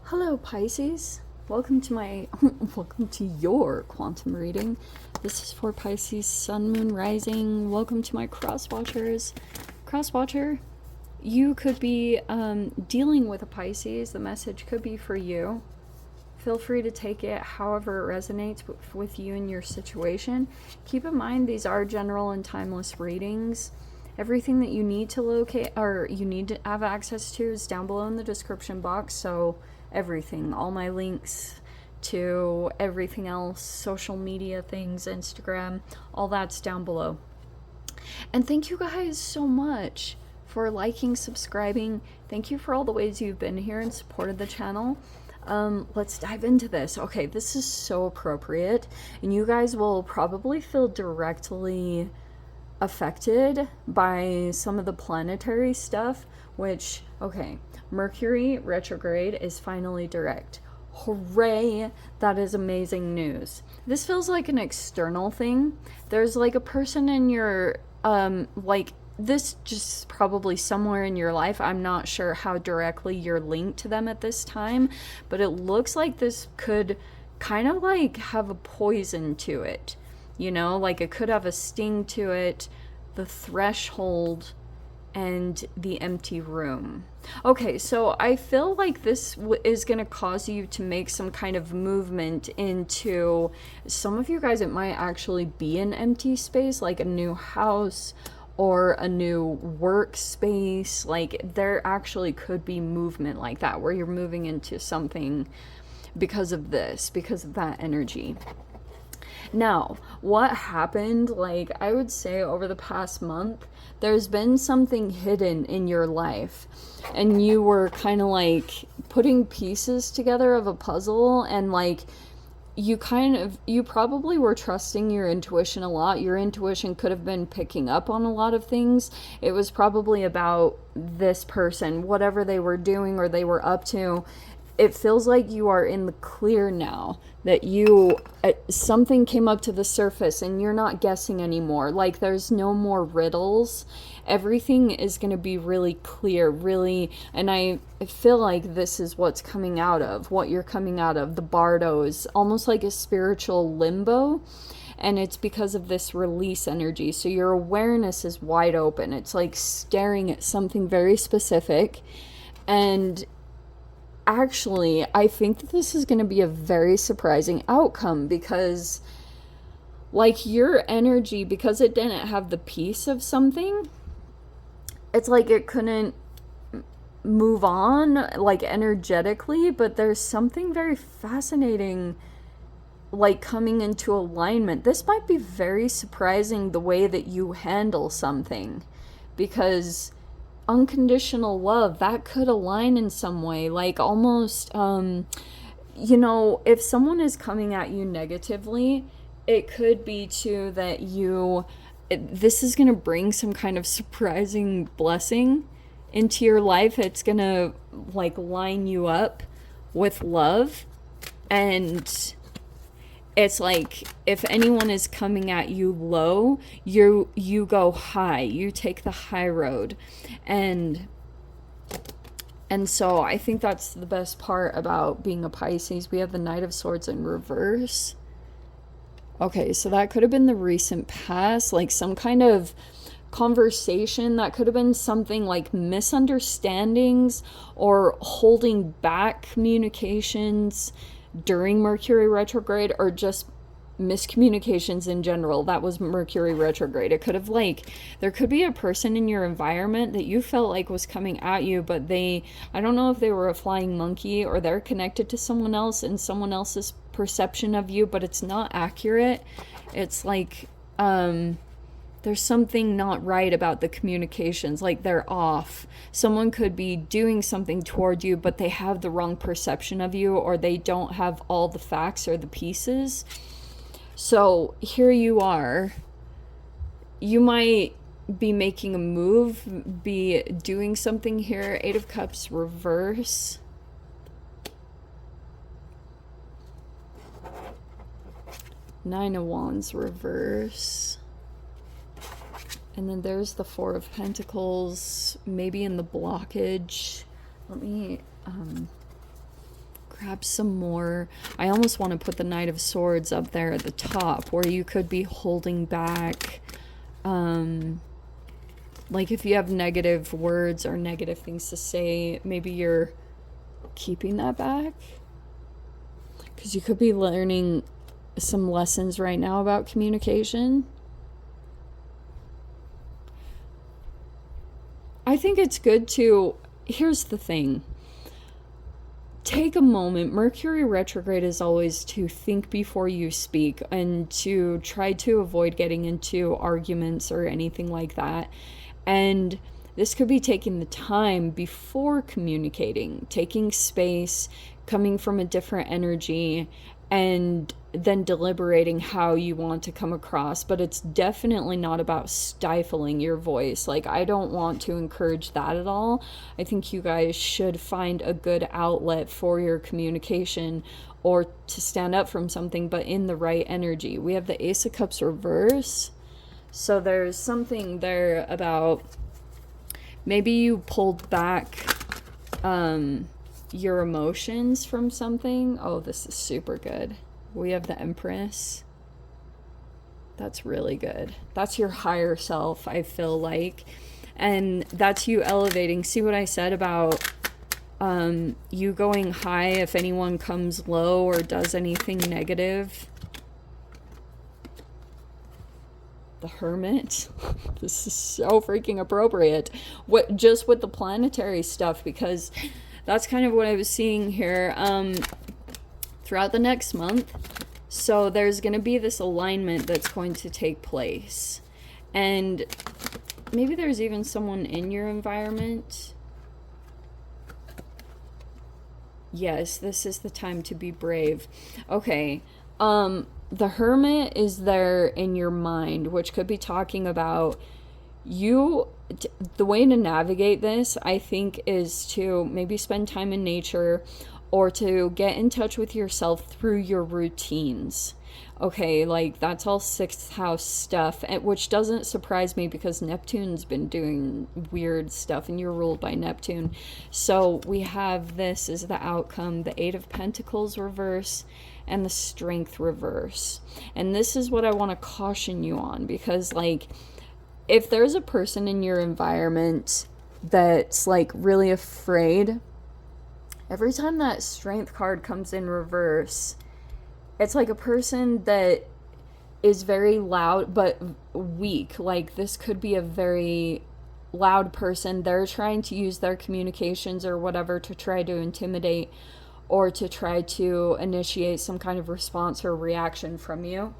Hello Pisces, welcome to my welcome to your quantum reading. This is for Pisces Sun Moon Rising. Welcome to my cross watchers. Cross watcher, you could be dealing with a Pisces. The message could be for you. Feel free to take it however it resonates with you and your situation. Keep in mind these are general and timeless readings. Everything that you need to locate or you need to have access to is down below in the description box. So everything, all my links to everything else, social media things, Instagram, all that's down below. And thank you guys so much for liking, subscribing. Thank you for all the ways you've been here and supported the channel. Let's dive into this. Okay, this is so appropriate, and you guys will probably feel directly affected by some of the planetary stuff, which, okay, Mercury retrograde is finally direct. Hooray! That is amazing news. This feels like an external thing. There's like a person in your, this just probably somewhere in your life. I'm not sure how directly you're linked to them at this time, but it looks like this could kind of like have a poison to it. You know, like it could have a sting to it, the threshold, and the empty room. Okay, so I feel like this is going to cause you to make some kind of movement into, some of you guys, it might actually be an empty space, like a new house or a new workspace. Like there actually could be movement like that, where you're moving into something because of this, because of that energy. Now, what happened, like I would say over the past month, there's been something hidden in your life, and you were kind of like putting pieces together of a puzzle, and like you probably were trusting your intuition a lot. Your intuition could have been picking up on a lot of things. It was probably about this person, whatever they were doing or they were up to. It feels like you are in the clear now, that something came up to the surface and you're not guessing anymore. Like there's no more riddles. Everything is going to be really clear, really. And I feel like this is what's coming out of, what you're coming out of, the bardos, almost like a spiritual limbo. And it's because of this release energy. So your awareness is wide open. It's like staring at something very specific. And actually, I think that this is going to be a very surprising outcome, because like your energy, because it didn't have the piece of something, it's like it couldn't move on like energetically, but there's something very fascinating like coming into alignment. This might be very surprising, the way that you handle something, because unconditional love, that could align in some way, like almost you know, if someone is coming at you negatively, it could be too that this is going to bring some kind of surprising blessing into your life. It's going to like line you up with love, and it's like if anyone is coming at you low, you go high, you take the high road. And so I think that's the best part about being a Pisces. We have the Knight of Swords in reverse. Okay, so that could have been the recent past, like some kind of conversation. That could have been something like misunderstandings or holding back communications during Mercury retrograde, or just miscommunications in general. That was Mercury retrograde. It could have like, there could be a person in your environment that you felt like was coming at you, but I don't know if they were a flying monkey or they're connected to someone else and someone else's perception of you, but it's not accurate. It's like there's something not right about the communications, like they're off. Someone could be doing something toward you, but they have the wrong perception of you, or they don't have all the facts or the pieces. So here you are. You might be making a move, be doing something here. Eight of Cups reverse. Nine of Wands reverse. And then there's the Four of Pentacles, maybe in the blockage. Let me perhaps some more, I almost want to put the Knight of Swords up there at the top, where you could be holding back, like if you have negative words or negative things to say, maybe you're keeping that back, because you could be learning some lessons right now about communication. I think it's good to, here's the thing, take a moment. Mercury retrograde is always to think before you speak and to try to avoid getting into arguments or anything like that. And this could be taking the time before communicating, taking space, coming from a different energy, and then deliberating how you want to come across. But it's definitely not about stifling your voice. Like, I don't want to encourage that at all. I think you guys should find a good outlet for your communication or to stand up from something, but in the right energy. We have the Ace of Cups reverse. So there's something there about maybe you pulled back your emotions from something. Oh, this is super good. We have the Empress. That's really good. That's your higher self, I feel like. And that's you elevating. See what I said about you going high if anyone comes low or does anything negative? The Hermit. This is so freaking appropriate. Just with the planetary stuff, because that's kind of what I was seeing here throughout the next month. So there's going to be this alignment that's going to take place. And maybe there's even someone in your environment. Yes, this is the time to be brave. Okay. The Hermit is there in your mind, which could be talking about you. The way to navigate this, I think, is to maybe spend time in nature or to get in touch with yourself through your routines. Okay, like that's all 6th house stuff, which doesn't surprise me because Neptune's been doing weird stuff and you're ruled by Neptune. So we have this as the outcome, the 8 of Pentacles reverse and the Strength reverse. And this is what I want to caution you on, because like if there's a person in your environment that's like really afraid, every time that Strength card comes in reverse, it's like a person that is very loud but weak. Like this could be a very loud person. They're trying to use their communications or whatever to try to intimidate or to try to initiate some kind of response or reaction from you.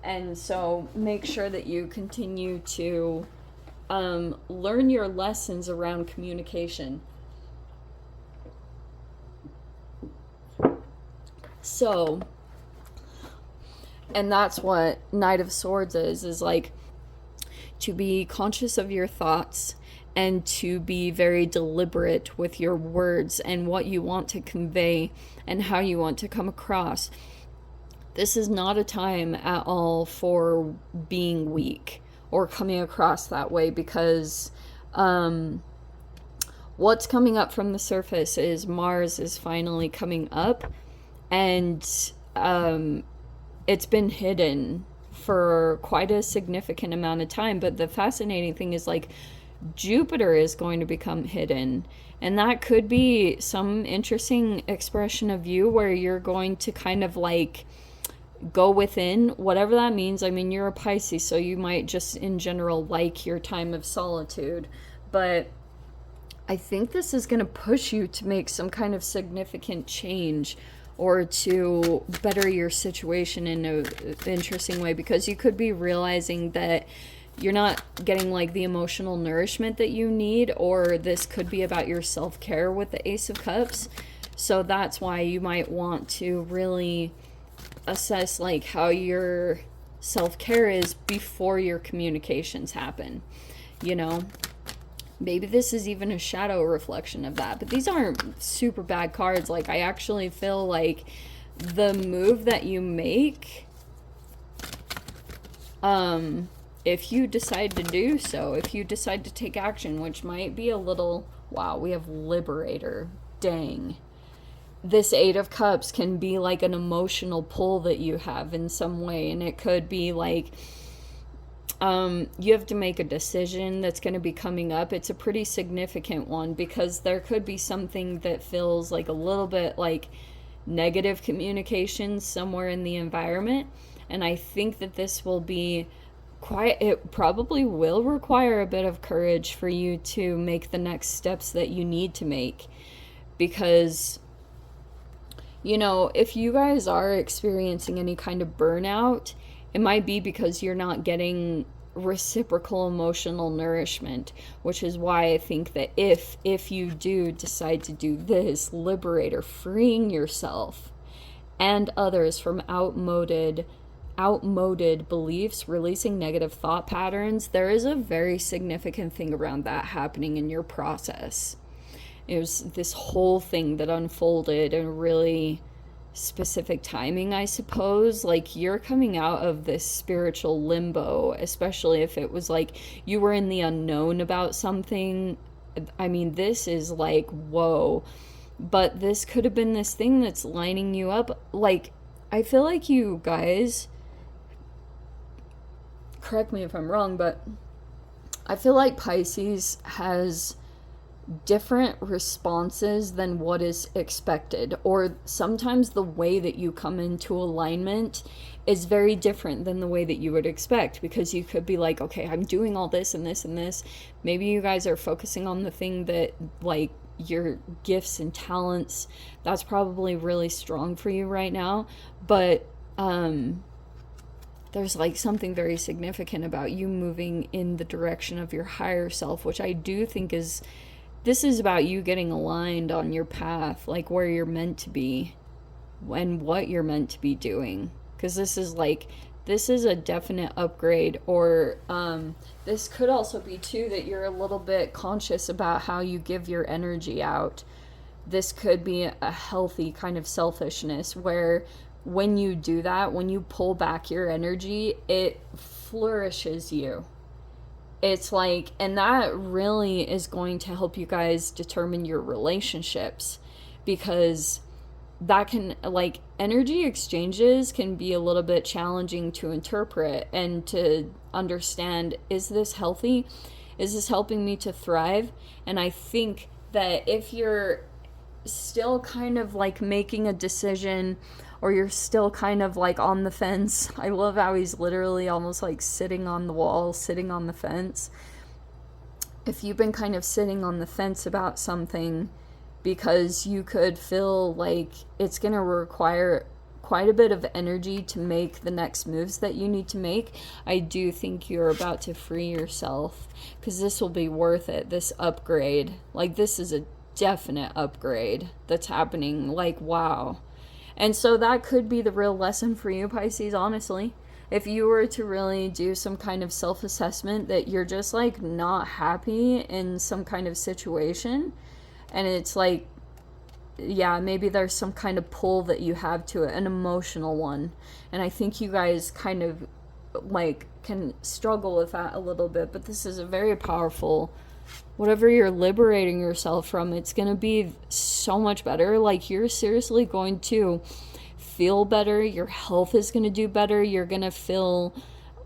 And so make sure that you continue to learn your lessons around communication. So, and that's what Knight of Swords is like to be conscious of your thoughts and to be very deliberate with your words and what you want to convey and how you want to come across. This is not a time at all for being weak or coming across that way, because what's coming up from the surface is Mars is finally coming up, and it's been hidden for quite a significant amount of time. But the fascinating thing is like Jupiter is going to become hidden, and that could be some interesting expression of you where you're going to kind of like go within, whatever that means. I mean, you're a Pisces, so you might just in general like your time of solitude, but I think this is going to push you to make some kind of significant change or to better your situation in an interesting way, because you could be realizing that you're not getting like the emotional nourishment that you need, or this could be about your self-care with the Ace of Cups. So that's why you might want to really assess like how your self-care is before your communications happen, you know. Maybe this is even a shadow reflection of that, but these aren't super bad cards. Like, I actually feel like the move that you make, if you decide to do so, if you decide to take action, which might be a little, wow, we have Liberator, dang. this Eight of Cups can be like an emotional pull that you have in some way. And it could be like, you have to make a decision that's going to be coming up. It's a pretty significant one because there could be something that feels like a little bit like negative communication somewhere in the environment. And I think that this will be it probably will require a bit of courage for you to make the next steps that you need to make. Because, you know, if you guys are experiencing any kind of burnout, it might be because you're not getting reciprocal emotional nourishment, which is why I think that if you do decide to do this, liberator, freeing yourself and others from outmoded beliefs, releasing negative thought patterns, there is a very significant thing around that happening in your process. It was this whole thing that unfolded in really specific timing, I suppose. Like, you're coming out of this spiritual limbo, especially if it was like you were in the unknown about something. I mean, this is like, whoa. But this could have been this thing that's lining you up. Like, I feel like you guys, correct me if I'm wrong, but I feel like Pisces has different responses than what is expected, or sometimes the way that you come into alignment is very different than the way that you would expect, because you could be like, okay, I'm doing all this and this and this. Maybe you guys are focusing on the thing that, like, your gifts and talents, that's probably really strong for you right now, but there's like something very significant about you moving in the direction of your higher self, which I do think is, this is about you getting aligned on your path, like where you're meant to be and what you're meant to be doing. Because this is a definite upgrade. Or this could also be too that you're a little bit conscious about how you give your energy out. This could be a healthy kind of selfishness where when you do that, when you pull back your energy, it flourishes you. It's like, and that really is going to help you guys determine your relationships, because that can, like, energy exchanges can be a little bit challenging to interpret and to understand. Is this healthy? Is this helping me to thrive? And I think that if you're still kind of like making a decision, or you're still kind of like on the fence. I love how he's literally almost like sitting on the wall, sitting on the fence. If you've been kind of sitting on the fence about something because you could feel like it's going to require quite a bit of energy to make the next moves that you need to make, I do think you're about to free yourself, because this will be worth it, this upgrade. Like, this is a definite upgrade that's happening. Like, wow. And so that could be the real lesson for you, Pisces, honestly. If you were to really do some kind of self-assessment that you're just like not happy in some kind of situation, and it's like, yeah, maybe there's some kind of pull that you have to it, an emotional one. And I think you guys kind of like can struggle with that a little bit, but this is a very powerful, whatever you're liberating yourself from, it's going to be so much better. Like, you're seriously going to feel better. Your health is going to do better. You're going to feel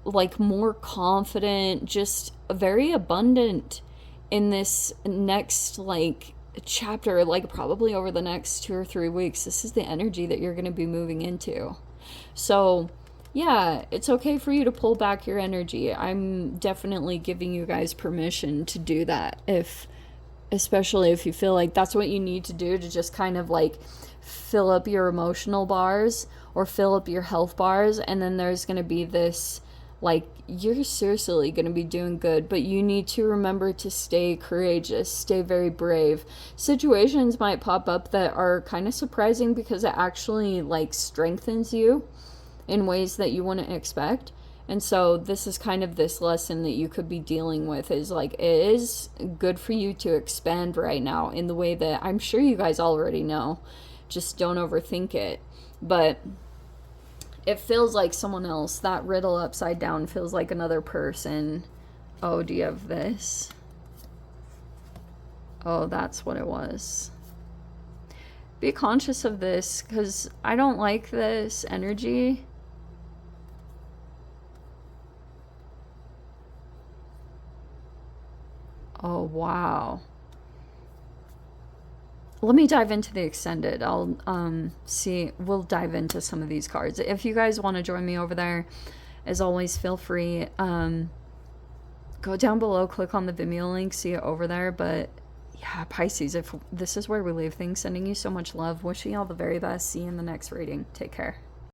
like more confident, just very abundant in this next like chapter, like probably over the next 2 or 3 weeks. This is the energy that you're going to be moving into. So yeah, it's okay for you to pull back your energy. I'm definitely giving you guys permission to do that, especially if you feel like that's what you need to do to just kind of like fill up your emotional bars or fill up your health bars. And then there's going to be this, like, you're seriously going to be doing good, but you need to remember to stay courageous, stay very brave. Situations might pop up that are kind of surprising because it actually like strengthens you in ways that you wouldn't expect. And so this is kind of this lesson that you could be dealing with, is like, it is good for you to expand right now in the way that I'm sure you guys already know. Just don't overthink it. But it feels like someone else. That riddle upside down feels like another person. Oh, do you have this? Oh, that's what it was. Be conscious of this, because I don't like this energy. Oh, wow. Let me dive into the extended. I'll see. We'll dive into some of these cards. If you guys want to join me over there, as always, feel free. Go down below, click on the Vimeo link, see it over there. But yeah, Pisces, if this is where we leave things, sending you so much love. Wishing you all the very best. See you in the next reading. Take care.